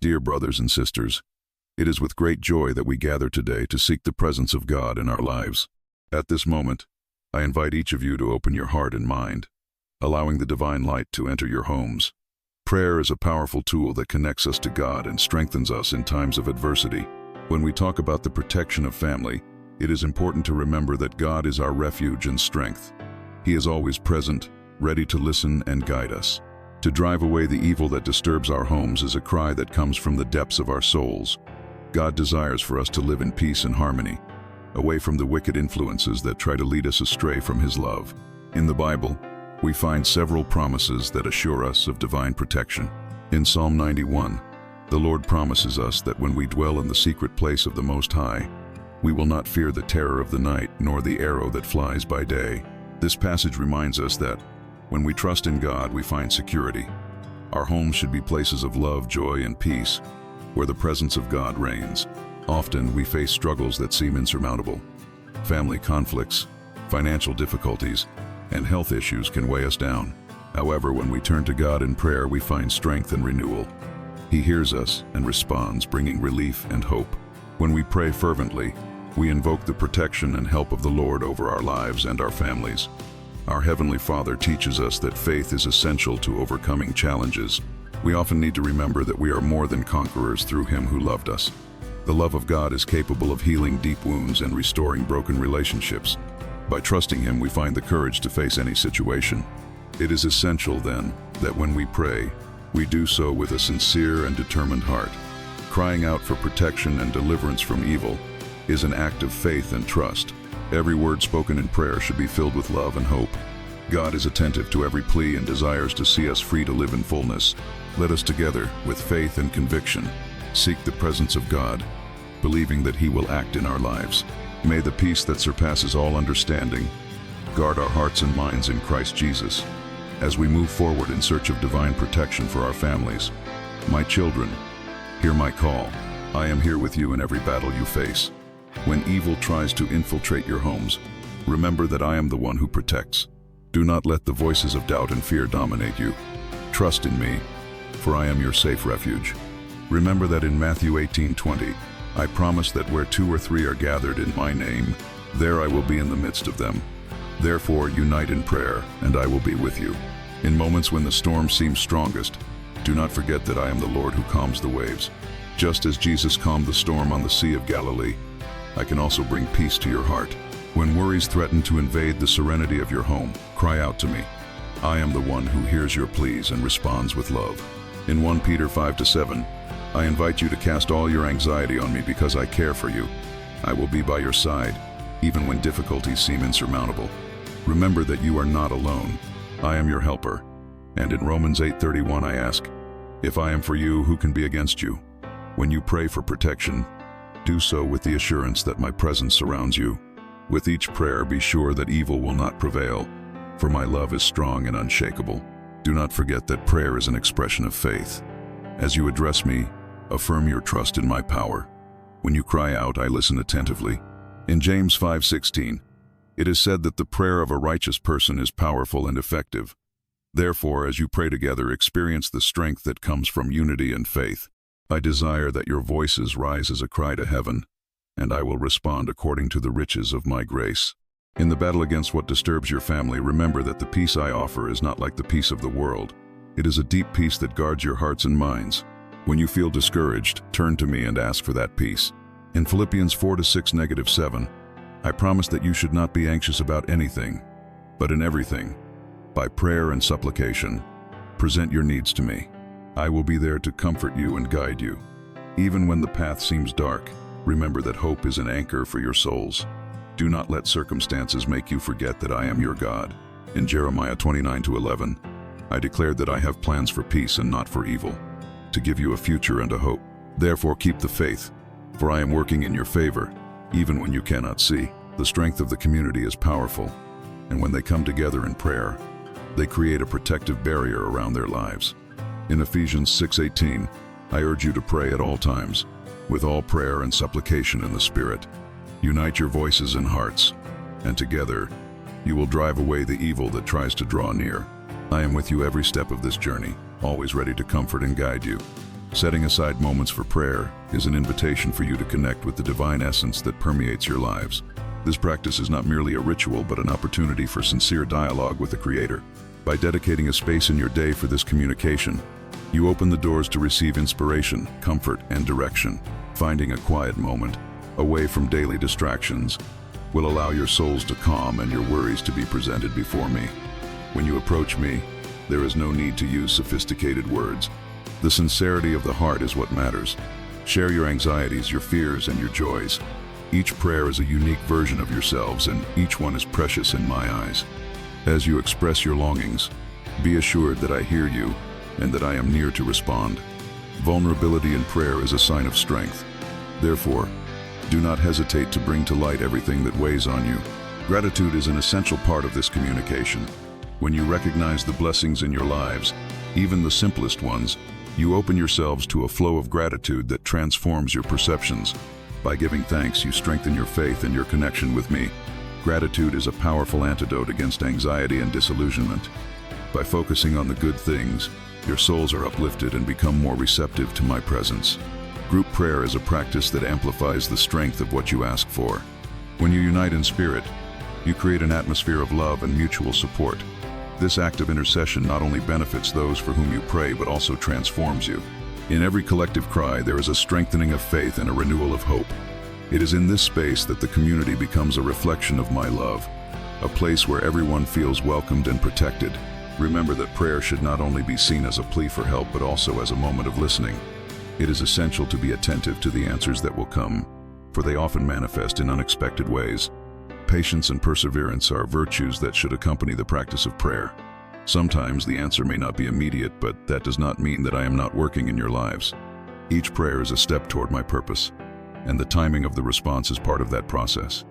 Dear brothers and sisters, it is with great joy that we gather today to seek the presence of God in our lives. At this moment, I invite each of you to open your heart and mind, allowing the divine light to enter your homes. Prayer is a powerful tool that connects us to God and strengthens us in times of adversity. When we talk about the protection of family, it is important to remember that God is our refuge and strength. He is always present, ready to listen and guide us. To drive away the evil that disturbs our homes is a cry that comes from the depths of our souls. God desires for us to live in peace and harmony, away from the wicked influences that try to lead us astray from His love. In the Bible, we find several promises that assure us of divine protection. In Psalm 91, the Lord promises us that when we dwell in the secret place of the Most High, we will not fear the terror of the night nor the arrow that flies by day. This passage reminds us that when we trust in God, we find security. Our homes should be places of love, joy, and peace, where the presence of God reigns. Often, we face struggles that seem insurmountable. Family conflicts, financial difficulties, and health issues can weigh us down. However, when we turn to God in prayer, we find strength and renewal. He hears us and responds, bringing relief and hope. When we pray fervently, we invoke the protection and help of the Lord over our lives and our families. Our Heavenly Father teaches us that faith is essential to overcoming challenges. We often need to remember that we are more than conquerors through Him who loved us. The love of God is capable of healing deep wounds and restoring broken relationships. By trusting Him, we find the courage to face any situation. It is essential, then, that when we pray, we do so with a sincere and determined heart. Crying out for protection and deliverance from evil is an act of faith and trust. Every word spoken in prayer should be filled with love and hope. God is attentive to every plea and desires to see us free to live in fullness. Let us together, with faith and conviction, seek the presence of God, believing that He will act in our lives. May the peace that surpasses all understanding guard our hearts and minds in Christ Jesus as we move forward in search of divine protection for our families. My children, hear my call. I am here with you in every battle you face. When evil tries to infiltrate your homes, remember that I am the one who protects. Do not let the voices of doubt and fear dominate you. Trust in me, for I am your safe refuge. Remember that in Matthew 18:20, I promise that where 2 or 3 are gathered in my name, there I will be in the midst of them. Therefore, unite in prayer, and I will be with you. In moments when the storm seems strongest, do not forget that I am the Lord who calms the waves. Just as Jesus calmed the storm on the Sea of Galilee, I can also bring peace to your heart. When worries threaten to invade the serenity of your home, cry out to me. I am the one who hears your pleas and responds with love. In 1 Peter 5-7, I invite you to cast all your anxiety on me because I care for you. I will be by your side, even when difficulties seem insurmountable. Remember that you are not alone. I am your helper. And in Romans 8:31 I ask, if I am for you, who can be against you? When you pray for protection, do so with the assurance that my presence surrounds you. With each prayer, be sure that evil will not prevail, for my love is strong and unshakable. Do not forget that prayer is an expression of faith. As you address me, affirm your trust in my power. When you cry out, I listen attentively. In James 5:16, it is said that the prayer of a righteous person is powerful and effective. Therefore, as you pray together, experience the strength that comes from unity and faith. I desire that your voices rise as a cry to heaven, and I will respond according to the riches of my grace. In the battle against what disturbs your family, remember that the peace I offer is not like the peace of the world. It is a deep peace that guards your hearts and minds. When you feel discouraged, turn to me and ask for that peace. In Philippians 4-6-7, I promise that you should not be anxious about anything, but in everything, by prayer and supplication, present your needs to me. I will be there to comfort you and guide you. Even when the path seems dark, remember that hope is an anchor for your souls. Do not let circumstances make you forget that I am your God. In Jeremiah 29-11, I declared that I have plans for peace and not for evil, to give you a future and a hope. Therefore keep the faith, for I am working in your favor, even when you cannot see. The strength of the community is powerful, and when they come together in prayer, they create a protective barrier around their lives. In Ephesians 6:18, I urge you to pray at all times, with all prayer and supplication in the Spirit. Unite your voices and hearts, and together you will drive away the evil that tries to draw near. I am with you every step of this journey, always ready to comfort and guide you. Setting aside moments for prayer is an invitation for you to connect with the divine essence that permeates your lives. This practice is not merely a ritual, but an opportunity for sincere dialogue with the Creator. By dedicating a space in your day for this communication, you open the doors to receive inspiration, comfort, and direction. Finding a quiet moment, away from daily distractions, will allow your souls to calm and your worries to be presented before me. When you approach me, there is no need to use sophisticated words. The sincerity of the heart is what matters. Share your anxieties, your fears, and your joys. Each prayer is a unique version of yourselves, and each one is precious in my eyes. As you express your longings, be assured that I hear you and that I am near to respond. Vulnerability in prayer is a sign of strength. Therefore, do not hesitate to bring to light everything that weighs on you. Gratitude is an essential part of this communication. When you recognize the blessings in your lives, even the simplest ones, you open yourselves to a flow of gratitude that transforms your perceptions. By giving thanks, you strengthen your faith and your connection with me. Gratitude is a powerful antidote against anxiety and disillusionment. By focusing on the good things, your souls are uplifted and become more receptive to my presence. Group prayer is a practice that amplifies the strength of what you ask for. When you unite in spirit, you create an atmosphere of love and mutual support. This act of intercession not only benefits those for whom you pray, but also transforms you. In every collective cry, there is a strengthening of faith and a renewal of hope. It is in this space that the community becomes a reflection of my love, a place where everyone feels welcomed and protected. Remember that prayer should not only be seen as a plea for help, but also as a moment of listening. It is essential to be attentive to the answers that will come, for they often manifest in unexpected ways. Patience and perseverance are virtues that should accompany the practice of prayer. Sometimes the answer may not be immediate, but that does not mean that I am not working in your lives. Each prayer is a step toward my purpose, and the timing of the response is part of that process.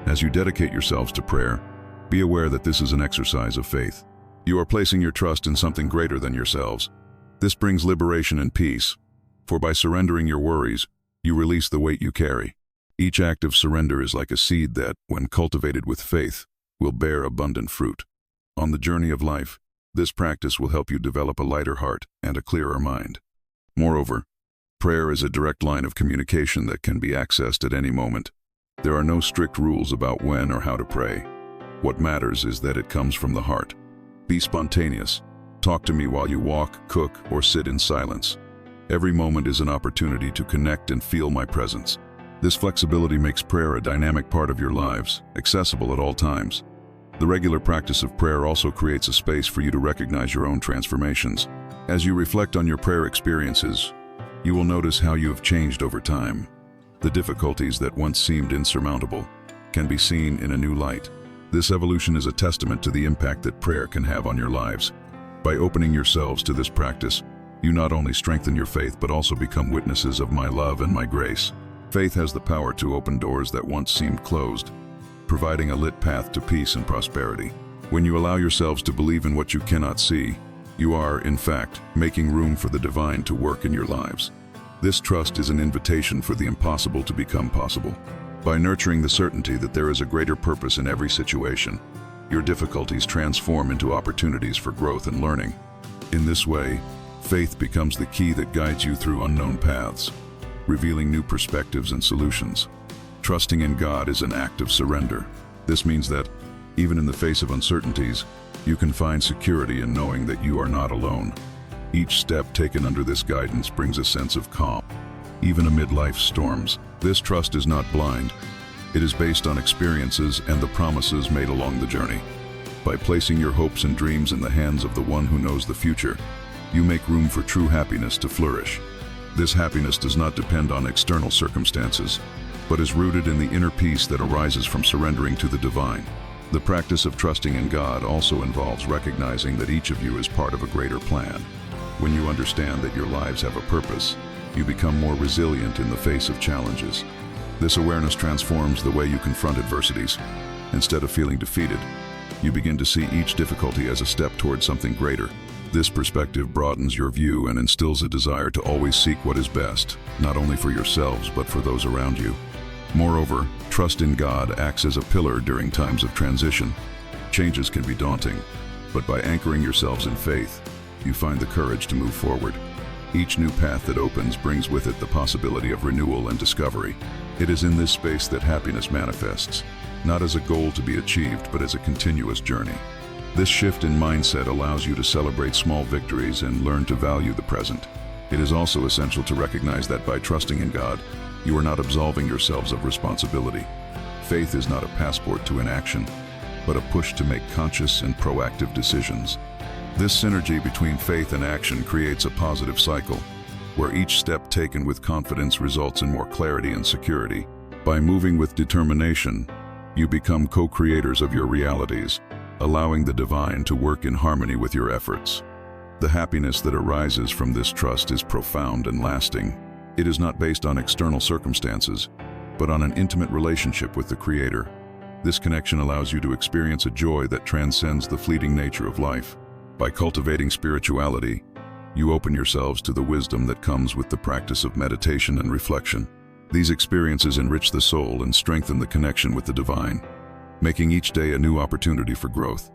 As you dedicate yourselves to prayer, be aware that this is an exercise of faith. You are placing your trust in something greater than yourselves. This brings liberation and peace, for by surrendering your worries, you release the weight you carry. Each act of surrender is like a seed that, when cultivated with faith, will bear abundant fruit. On the journey of life, this practice will help you develop a lighter heart and a clearer mind. Moreover, prayer is a direct line of communication that can be accessed at any moment. There are no strict rules about when or how to pray. What matters is that it comes from the heart. Be spontaneous. Talk to me while you walk, cook, or sit in silence. Every moment is an opportunity to connect and feel my presence. This flexibility makes prayer a dynamic part of your lives, accessible at all times. The regular practice of prayer also creates a space for you to recognize your own transformations. As you reflect on your prayer experiences, you will notice how you have changed over time. The difficulties that once seemed insurmountable can be seen in a new light. This evolution is a testament to the impact that prayer can have on your lives. By opening yourselves to this practice, you not only strengthen your faith, but also become witnesses of my love and my grace. Faith has the power to open doors that once seemed closed, providing a lit path to peace and prosperity. When you allow yourselves to believe in what you cannot see, you are, in fact, making room for the divine to work in your lives. This trust is an invitation for the impossible to become possible. By nurturing the certainty that there is a greater purpose in every situation, your difficulties transform into opportunities for growth and learning. In this way, faith becomes the key that guides you through unknown paths, revealing new perspectives and solutions. Trusting in God is an act of surrender. This means that, even in the face of uncertainties, you can find security in knowing that you are not alone. Each step taken under this guidance brings a sense of calm, even amid life's storms. This trust is not blind. It is based on experiences and the promises made along the journey. By placing your hopes and dreams in the hands of the one who knows the future, you make room for true happiness to flourish. This happiness does not depend on external circumstances, but is rooted in the inner peace that arises from surrendering to the divine. The practice of trusting in God also involves recognizing that each of you is part of a greater plan. When you understand that your lives have a purpose, you become more resilient in the face of challenges. This awareness transforms the way you confront adversities. Instead of feeling defeated, you begin to see each difficulty as a step toward something greater. This perspective broadens your view and instills a desire to always seek what is best, not only for yourselves but for those around you. Moreover, trust in God acts as a pillar during times of transition. Changes can be daunting, but by anchoring yourselves in faith, you find the courage to move forward. Each new path that opens brings with it the possibility of renewal and discovery. It is in this space that happiness manifests, not as a goal to be achieved, but as a continuous journey. This shift in mindset allows you to celebrate small victories and learn to value the present. It is also essential to recognize that by trusting in God, you are not absolving yourselves of responsibility. Faith is not a passport to inaction, but a push to make conscious and proactive decisions. This synergy between faith and action creates a positive cycle, where each step taken with confidence results in more clarity and security. By moving with determination, you become co-creators of your realities, allowing the divine to work in harmony with your efforts. The happiness that arises from this trust is profound and lasting. It is not based on external circumstances, but on an intimate relationship with the Creator. This connection allows you to experience a joy that transcends the fleeting nature of life. By cultivating spirituality, you open yourselves to the wisdom that comes with the practice of meditation and reflection. These experiences enrich the soul and strengthen the connection with the divine, making each day a new opportunity for growth.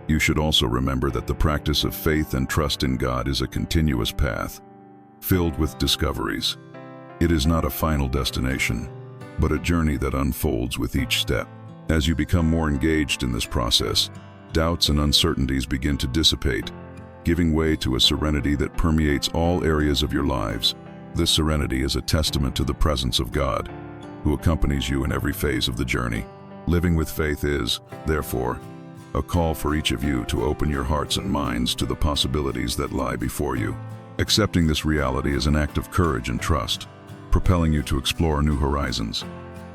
You should also remember that the practice of faith and trust in God is a continuous path, filled with discoveries. It is not a final destination, but a journey that unfolds with each step. As you become more engaged in this process, doubts and uncertainties begin to dissipate, giving way to a serenity that permeates all areas of your lives. This serenity is a testament to the presence of God, who accompanies you in every phase of the journey. Living with faith is, therefore, a call for each of you to open your hearts and minds to the possibilities that lie before you. Accepting this reality is an act of courage and trust, propelling you to explore new horizons.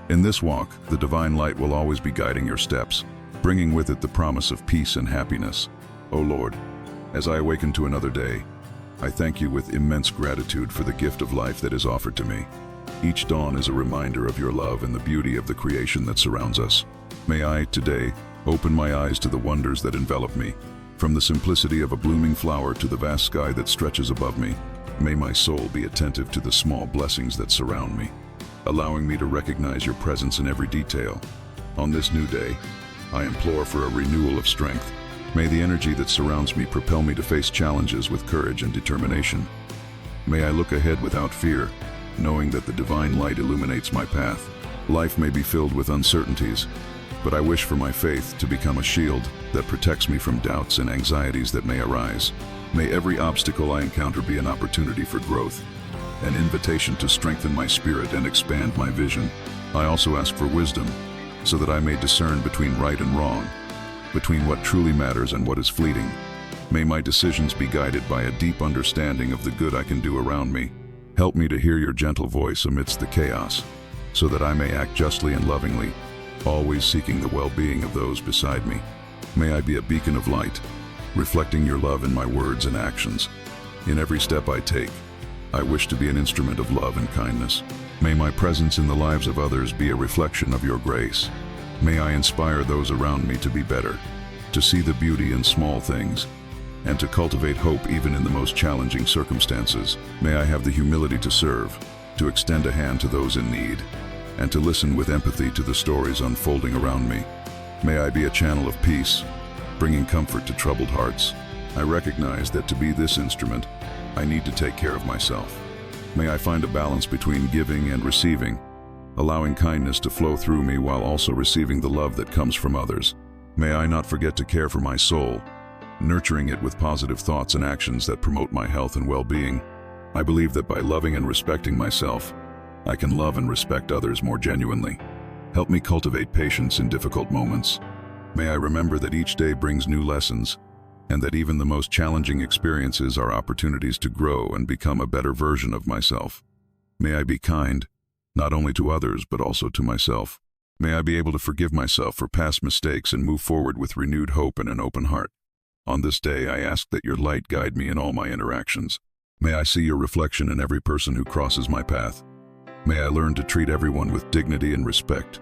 In this walk, the divine light will always be guiding your steps, bringing with it the promise of peace and happiness. O Lord, as I awaken to another day, I thank you with immense gratitude for the gift of life that is offered to me. Each dawn is a reminder of your love and the beauty of the creation that surrounds us. May I, today, open my eyes to the wonders that envelop me. From the simplicity of a blooming flower to the vast sky that stretches above me, may my soul be attentive to the small blessings that surround me, allowing me to recognize your presence in every detail. On this new day, I implore for a renewal of strength. May the energy that surrounds me propel me to face challenges with courage and determination. May I look ahead without fear, knowing that the divine light illuminates my path. Life may be filled with uncertainties, but I wish for my faith to become a shield that protects me from doubts and anxieties that may arise. May every obstacle I encounter be an opportunity for growth, an invitation to strengthen my spirit and expand my vision. I also ask for wisdom, so that I may discern between right and wrong, between what truly matters and what is fleeting. May my decisions be guided by a deep understanding of the good I can do around me. Help me to hear your gentle voice amidst the chaos, so that I may act justly and lovingly, always seeking the well-being of those beside me. May I be a beacon of light, reflecting your love in my words and actions. In every step I take, I wish to be an instrument of love and kindness. May my presence in the lives of others be a reflection of your grace. May I inspire those around me to be better, to see the beauty in small things, and to cultivate hope even in the most challenging circumstances. May I have the humility to serve, to extend a hand to those in need, and to listen with empathy to the stories unfolding around me. May I be a channel of peace, bringing comfort to troubled hearts. I recognize that to be this instrument, I need to take care of myself. May I find a balance between giving and receiving, allowing kindness to flow through me while also receiving the love that comes from others. May I not forget to care for my soul, nurturing it with positive thoughts and actions that promote my health and well-being. I believe that by loving and respecting myself, I can love and respect others more genuinely. Help me cultivate patience in difficult moments. May I remember that each day brings new lessons, and that even the most challenging experiences are opportunities to grow and become a better version of myself. May I be kind, not only to others but also to myself. May I be able to forgive myself for past mistakes and move forward with renewed hope and an open heart. On this day, I ask that your light guide me in all my interactions. May I see your reflection in every person who crosses my path. May I learn to treat everyone with dignity and respect,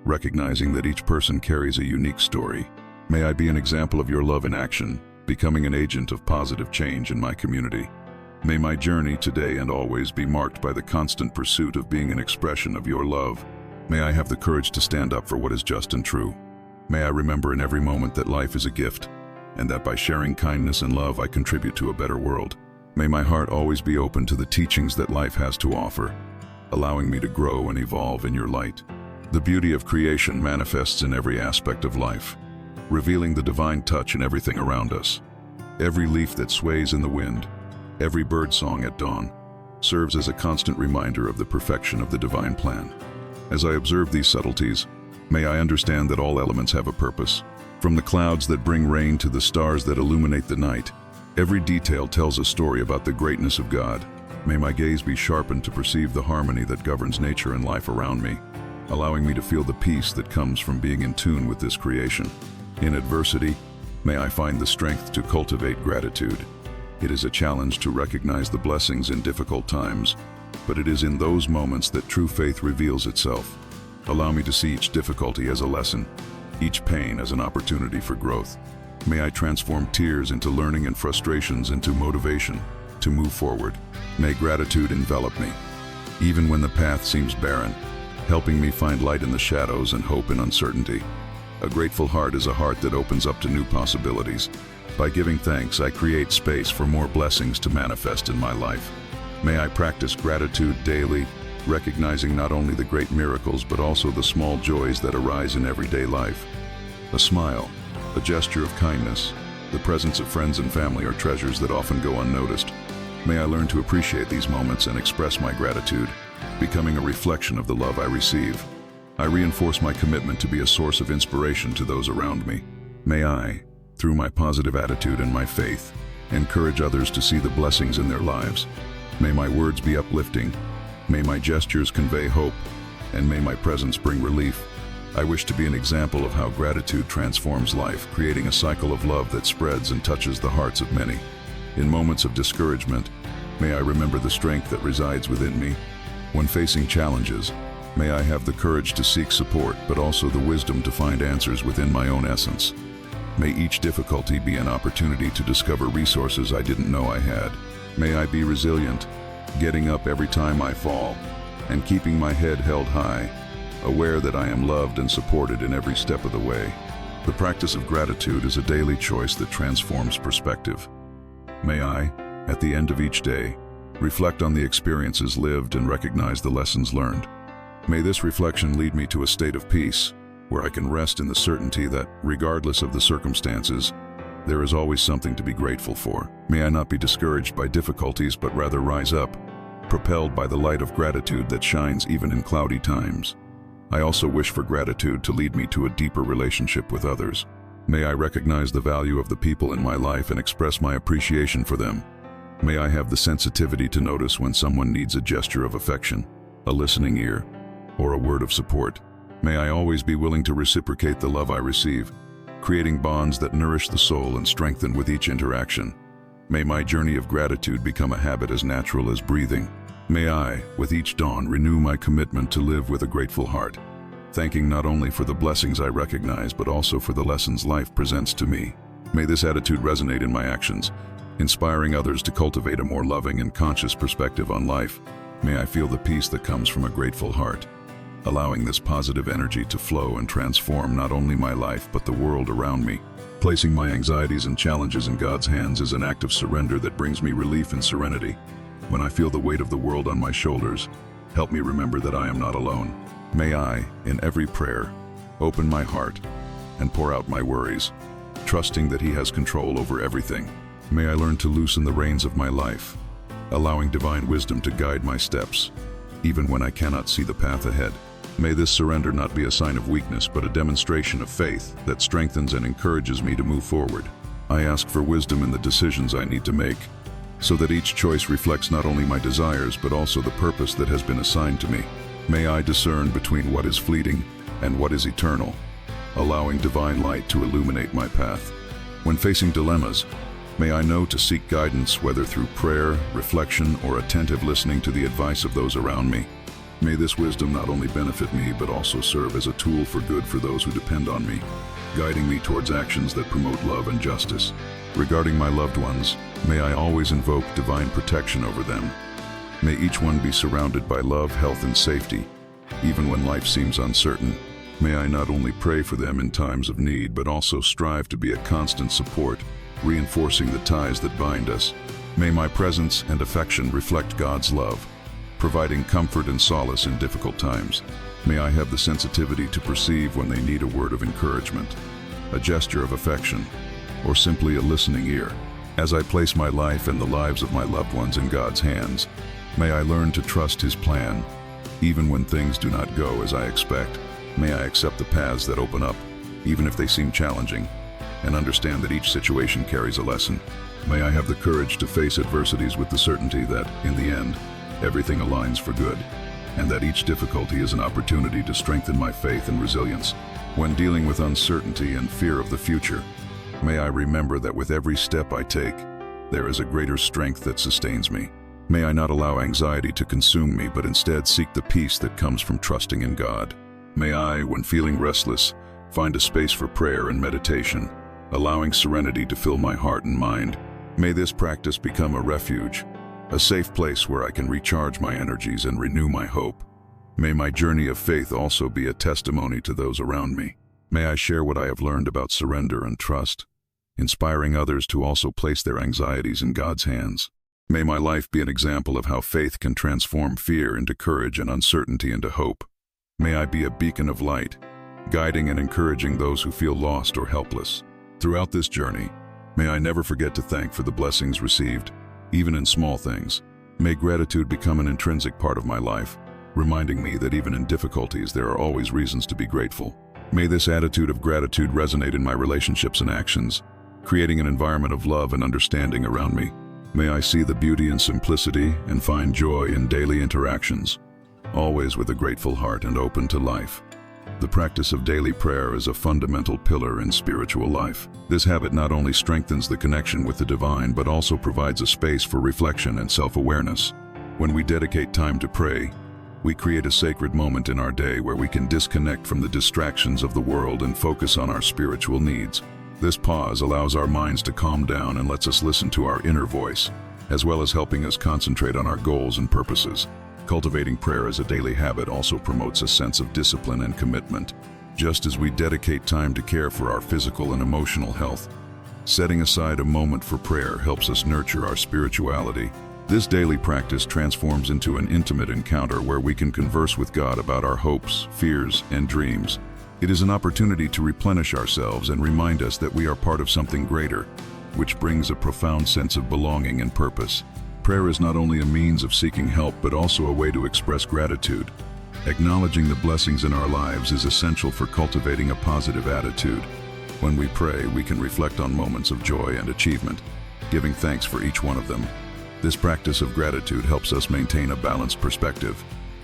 recognizing that each person carries a unique story. May I be an example of your love in action, becoming an agent of positive change in my community. May my journey today and always be marked by the constant pursuit of being an expression of your love. May I have the courage to stand up for what is just and true. May I remember in every moment that life is a gift, and that by sharing kindness and love I contribute to a better world. May my heart always be open to the teachings that life has to offer, allowing me to grow and evolve in your light. The beauty of creation manifests in every aspect of life, revealing the divine touch in everything around us. Every leaf that sways in the wind, every bird song at dawn, serves as a constant reminder of the perfection of the divine plan. As I observe these subtleties, may I understand that all elements have a purpose. From the clouds that bring rain to the stars that illuminate the night, every detail tells a story about the greatness of God. May my gaze be sharpened to perceive the harmony that governs nature and life around me, allowing me to feel the peace that comes from being in tune with this creation. In adversity, may I find the strength to cultivate gratitude. It is a challenge to recognize the blessings in difficult times, but it is in those moments that true faith reveals itself. Allow me to see each difficulty as a lesson, each pain as an opportunity for growth. May I transform tears into learning and frustrations into motivation to move forward. May gratitude envelop me, even when the path seems barren, helping me find light in the shadows and hope in uncertainty. A grateful heart is a heart that opens up to new possibilities. By giving thanks, I create space for more blessings to manifest in my life. May I practice gratitude daily, recognizing not only the great miracles but also the small joys that arise in everyday life. A smile, a gesture of kindness, the presence of friends and family are treasures that often go unnoticed. May I learn to appreciate these moments and express my gratitude, becoming a reflection of the love I receive. I reinforce my commitment to be a source of inspiration to those around me. May I, through my positive attitude and my faith, encourage others to see the blessings in their lives. May my words be uplifting, may my gestures convey hope, and may my presence bring relief. I wish to be an example of how gratitude transforms life, creating a cycle of love that spreads and touches the hearts of many. In moments of discouragement, may I remember the strength that resides within me. When facing challenges, may I have the courage to seek support, but also the wisdom to find answers within my own essence. May each difficulty be an opportunity to discover resources I didn't know I had. May I be resilient, getting up every time I fall, and keeping my head held high, aware that I am loved and supported in every step of the way. The practice of gratitude is a daily choice that transforms perspective. May I, at the end of each day, reflect on the experiences lived and recognize the lessons learned. May this reflection lead me to a state of peace, where I can rest in the certainty that, regardless of the circumstances, there is always something to be grateful for. May I not be discouraged by difficulties, but rather rise up, propelled by the light of gratitude that shines even in cloudy times. I also wish for gratitude to lead me to a deeper relationship with others. May I recognize the value of the people in my life and express my appreciation for them. May I have the sensitivity to notice when someone needs a gesture of affection, a listening ear, or a word of support. May I always be willing to reciprocate the love I receive, creating bonds that nourish the soul and strengthen with each interaction. May my journey of gratitude become a habit as natural as breathing. May I, with each dawn, renew my commitment to live with a grateful heart, thanking not only for the blessings I recognize, but also for the lessons life presents to me. May this attitude resonate in my actions, inspiring others to cultivate a more loving and conscious perspective on life. May I feel the peace that comes from a grateful heart, allowing this positive energy to flow and transform not only my life, but the world around me. Placing my anxieties and challenges in God's hands is an act of surrender that brings me relief and serenity. When I feel the weight of the world on my shoulders, help me remember that I am not alone. May I, in every prayer, open my heart and pour out my worries, trusting that He has control over everything. May I learn to loosen the reins of my life, allowing divine wisdom to guide my steps, even when I cannot see the path ahead. May this surrender not be a sign of weakness, but a demonstration of faith that strengthens and encourages me to move forward. I ask for wisdom in the decisions I need to make, so that each choice reflects not only my desires, but also the purpose that has been assigned to me. May I discern between what is fleeting and what is eternal, allowing divine light to illuminate my path. When facing dilemmas, may I know to seek guidance, whether through prayer, reflection, or attentive listening to the advice of those around me. May this wisdom not only benefit me, but also serve as a tool for good for those who depend on me, guiding me towards actions that promote love and justice. Regarding my loved ones, may I always invoke divine protection over them. May each one be surrounded by love, health, and safety, even when life seems uncertain. May I not only pray for them in times of need, but also strive to be a constant support, reinforcing the ties that bind us. May my presence and affection reflect God's love, providing comfort and solace in difficult times. May I have the sensitivity to perceive when they need a word of encouragement, a gesture of affection, or simply a listening ear. As I place my life and the lives of my loved ones in God's hands, may I learn to trust His plan, even when things do not go as I expect. May I accept the paths that open up, even if they seem challenging, and understand that each situation carries a lesson. May I have the courage to face adversities with the certainty that, in the end, everything aligns for good, and that each difficulty is an opportunity to strengthen my faith and resilience. When dealing with uncertainty and fear of the future, may I remember that with every step I take, there is a greater strength that sustains me. May I not allow anxiety to consume me, but instead seek the peace that comes from trusting in God. May I, when feeling restless, find a space for prayer and meditation, allowing serenity to fill my heart and mind. May this practice become a refuge, a safe place where I can recharge my energies and renew my hope. May my journey of faith also be a testimony to those around me. May I share what I have learned about surrender and trust, inspiring others to also place their anxieties in God's hands. May my life be an example of how faith can transform fear into courage and uncertainty into hope. May I be a beacon of light, guiding and encouraging those who feel lost or helpless. Throughout this journey, may I never forget to thank for the blessings received, even in small things. May gratitude become an intrinsic part of my life, reminding me that even in difficulties there are always reasons to be grateful. May this attitude of gratitude resonate in my relationships and actions, creating an environment of love and understanding around me. May I see the beauty in simplicity and find joy in daily interactions, always with a grateful heart and open to life. The practice of daily prayer is a fundamental pillar in spiritual life. This habit not only strengthens the connection with the divine, but also provides a space for reflection and self-awareness. When we dedicate time to pray, we create a sacred moment in our day where we can disconnect from the distractions of the world and focus on our spiritual needs. This pause allows our minds to calm down and lets us listen to our inner voice, as well as helping us concentrate on our goals and purposes. Cultivating prayer as a daily habit also promotes a sense of discipline and commitment. Just as we dedicate time to care for our physical and emotional health, setting aside a moment for prayer helps us nurture our spirituality. This daily practice transforms into an intimate encounter where we can converse with God about our hopes, fears, and dreams. It is an opportunity to replenish ourselves and remind us that we are part of something greater, which brings a profound sense of belonging and purpose. Prayer is not only a means of seeking help, but also a way to express gratitude. Acknowledging the blessings in our lives is essential for cultivating a positive attitude. When we pray, we can reflect on moments of joy and achievement, giving thanks for each one of them. This practice of gratitude helps us maintain a balanced perspective,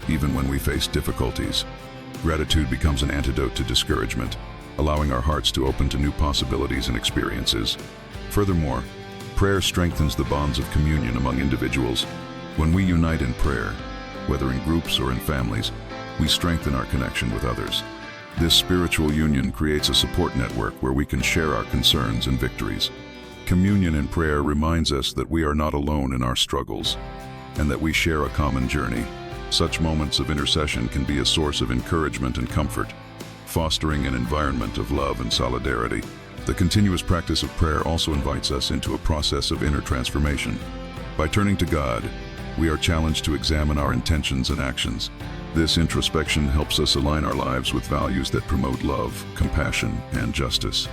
even when we face difficulties. Gratitude becomes an antidote to discouragement, allowing our hearts to open to new possibilities and experiences. Furthermore, prayer strengthens the bonds of communion among individuals. When we unite in prayer, whether in groups or in families, we strengthen our connection with others. This spiritual union creates a support network where we can share our concerns and victories. Communion in prayer reminds us that we are not alone in our struggles, and that we share a common journey. Such moments of intercession can be a source of encouragement and comfort, fostering an environment of love and solidarity. The continuous practice of prayer also invites us into a process of inner transformation. By turning to God, we are challenged to examine our intentions and actions. This introspection helps us align our lives with values that promote love, compassion, and justice.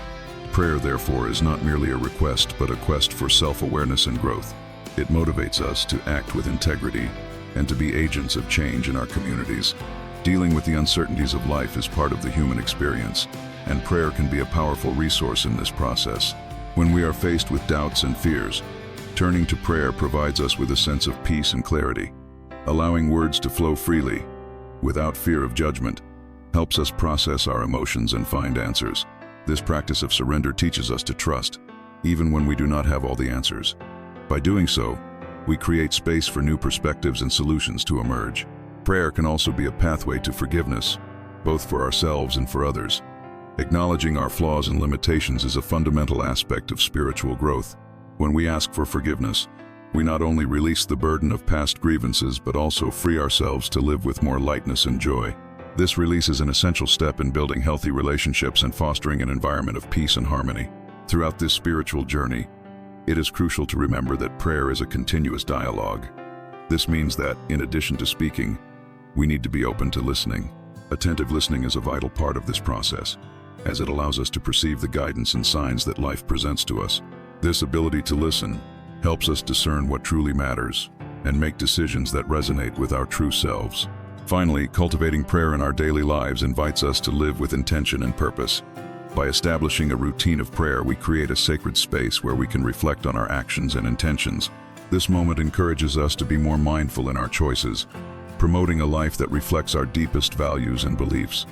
Prayer, therefore, is not merely a request, but a quest for self-awareness and growth. It motivates us to act with integrity and to be agents of change in our communities. Dealing with the uncertainties of life is part of the human experience, and prayer can be a powerful resource in this process. When we are faced with doubts and fears, turning to prayer provides us with a sense of peace and clarity. Allowing words to flow freely, without fear of judgment, helps us process our emotions and find answers. This practice of surrender teaches us to trust, even when we do not have all the answers. By doing so, we create space for new perspectives and solutions to emerge. Prayer can also be a pathway to forgiveness, both for ourselves and for others. Acknowledging our flaws and limitations is a fundamental aspect of spiritual growth. When we ask for forgiveness, we not only release the burden of past grievances, but also free ourselves to live with more lightness and joy. This release is an essential step in building healthy relationships and fostering an environment of peace and harmony. Throughout this spiritual journey, It is crucial to remember that prayer is a continuous dialogue. This means that, in addition to speaking, we need to be open to listening. Attentive listening is a vital part of this process, as it allows us to perceive the guidance and signs that life presents to us. This ability to listen helps us discern what truly matters and make decisions that resonate with our true selves. Finally, cultivating prayer in our daily lives invites us to live with intention and purpose. By establishing a routine of prayer, we create a sacred space where we can reflect on our actions and intentions. This moment encourages us to be more mindful in our choices, promoting a life that reflects our deepest values and beliefs.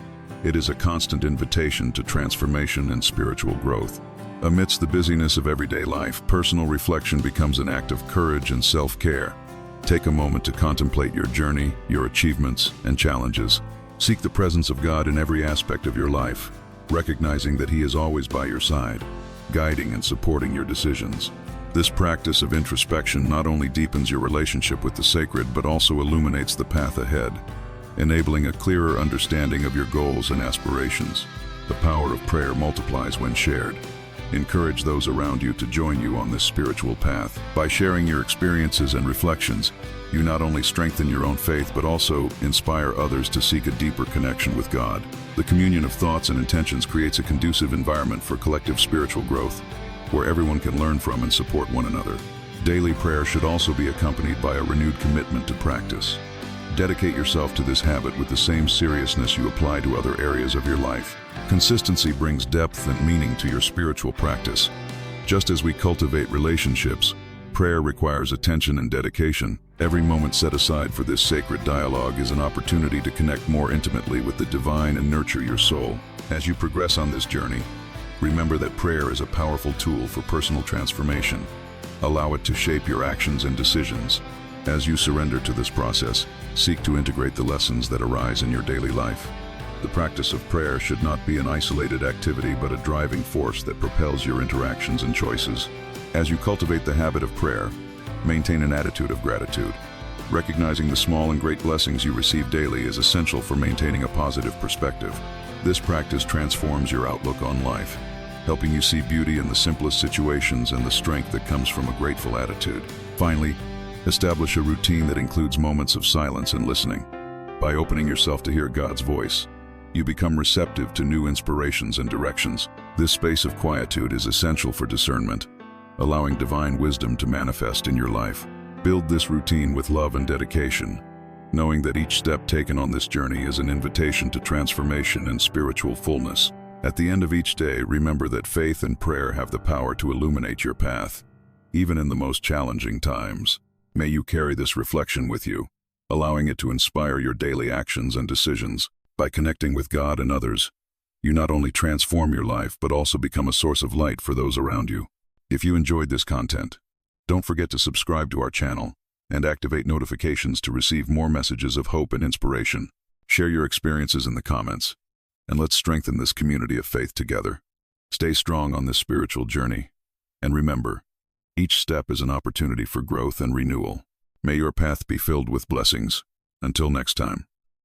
It is a constant invitation to transformation and spiritual growth. Amidst the busyness of everyday life, personal reflection becomes an act of courage and self-care. Take a moment to contemplate your journey, your achievements, and challenges. Seek the presence of God in every aspect of your life, recognizing that He is always by your side, guiding and supporting your decisions. This practice of introspection not only deepens your relationship with the sacred, but also illuminates the path ahead, enabling a clearer understanding of your goals and aspirations. The power of prayer multiplies when shared. Encourage those around you to join you on this spiritual path. By sharing your experiences and reflections, you not only strengthen your own faith, but also inspire others to seek a deeper connection with God. The communion of thoughts and intentions creates a conducive environment for collective spiritual growth, where everyone can learn from and support one another. Daily prayer should also be accompanied by a renewed commitment to practice. Dedicate yourself to this habit with the same seriousness you apply to other areas of your life. Consistency brings depth and meaning to your spiritual practice. Just as we cultivate relationships, prayer requires attention and dedication. Every moment set aside for this sacred dialogue is an opportunity to connect more intimately with the divine and nurture your soul. As you progress on this journey, remember that prayer is a powerful tool for personal transformation. Allow it to shape your actions and decisions. As you surrender to this process, seek to integrate the lessons that arise in your daily life. The practice of prayer should not be an isolated activity, but a driving force that propels your interactions and choices. As you cultivate the habit of prayer, maintain an attitude of gratitude. Recognizing the small and great blessings you receive daily is essential for maintaining a positive perspective. This practice transforms your outlook on life, helping you see beauty in the simplest situations and the strength that comes from a grateful attitude. Finally, establish a routine that includes moments of silence and listening. By opening yourself to hear God's voice, you become receptive to new inspirations and directions. This space of quietude is essential for discernment, allowing divine wisdom to manifest in your life. Build this routine with love and dedication, knowing that each step taken on this journey is an invitation to transformation and spiritual fullness. At the end of each day, remember that faith and prayer have the power to illuminate your path, even in the most challenging times. May you carry this reflection with you, allowing it to inspire your daily actions and decisions. By connecting with God and others, you not only transform your life, but also become a source of light for those around you. If you enjoyed this content, don't forget to subscribe to our channel and activate notifications to receive more messages of hope and inspiration. Share your experiences in the comments, and let's strengthen this community of faith together. Stay strong on this spiritual journey, and remember, each step is an opportunity for growth and renewal. May your path be filled with blessings. Until next time.